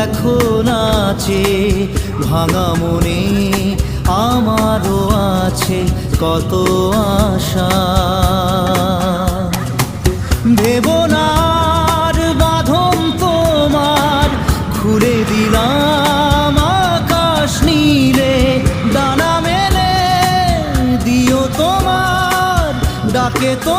দেখো নাচে ভাঙা মনে আমারও আছে কত আশা। ভেবনার বাঁধন তোমার খুলে দিলাম আকাশ নীলে, ডানা মেলে দিও তোমার ডাকে তো